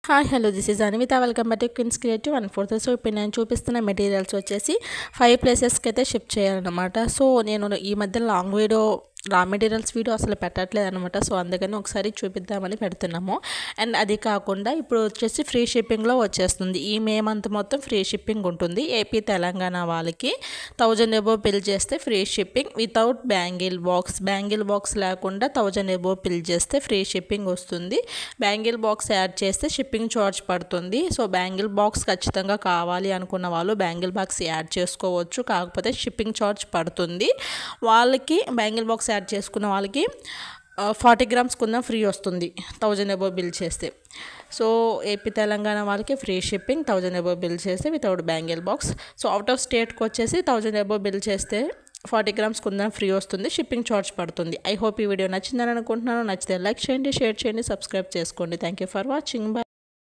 Hi hello this is Anivita welcome back to Queens Creative 1/4. So ఇప్పుడు నేను చూపిస్తున్న materials వచ్చేసి 5 ప్లేసెస్కి అయితే షిఫ్ట్ చేయాలన్నమాట. సో నేను ఈ మధ్య లాంగ్ వీడియో రా మెటీరియల్స్ వీడియో అసలు పెట్టట్లేదు అనమాట. సో అందుకని ఒకసారి చూపిద్దామని పెడుతున్నాము. అండ్ అది కాకుండా ఇప్పుడు వచ్చేసి ఫ్రీ షిప్పింగ్లో వచ్చేస్తుంది. ఈ మే మంత్ మొత్తం ఫ్రీ షిప్పింగ్ ఉంటుంది. ఏపీ తెలంగాణ వాళ్ళకి 1000 అబోవ్ బిల్ చేస్తే free shipping without bangle box లేకుండా 1000 అబోవ్ బిల్ చేస్తే ఫ్రీ షిప్పింగ్ వస్తుంది. బ్యాంగిల్ బాక్స్ యాడ్ చేస్తే షిప్పింగ్ ఛార్జ్ పడుతుంది. సో బ్యాంగిల్ బాక్స్ ఖచ్చితంగా కావాలి అనుకున్న వాళ్ళు బ్యాంగిల్ బాక్స్ యాడ్ చేసుకోవచ్చు, కాకపోతే షిప్పింగ్ ఛార్జ్ పడుతుంది. వాళ్ళకి బ్యాంగిల్ బాక్స్ యాడ్ చేసుకున్న వాళ్ళకి 40 grams కుందాం ఫ్రీ వస్తుంది 1000 అబోవ్ బిల్ చేస్తే. సో ఏపీ తెలంగాణ వాళ్ళకి ఫ్రీ షిప్పింగ్ 1000 అబోవ్ బిల్ చేస్తే without bangle box. So out of స్టేట్కి వచ్చేసి 1000 అబోవ్ బిల్ చేస్తే 40 grams కుందాం ఫ్రీ వస్తుంది, షిప్పింగ్ ఛార్జ్ పడుతుంది. ఐ హోప్ ఈ వీడియో నచ్చిందని అనుకుంటున్నాను. నచ్చితే లైక్ చేయండి, షేర్ చేయండి, సబ్స్క్రైబ్ చేసుకోండి. Thank you for watching. Bye.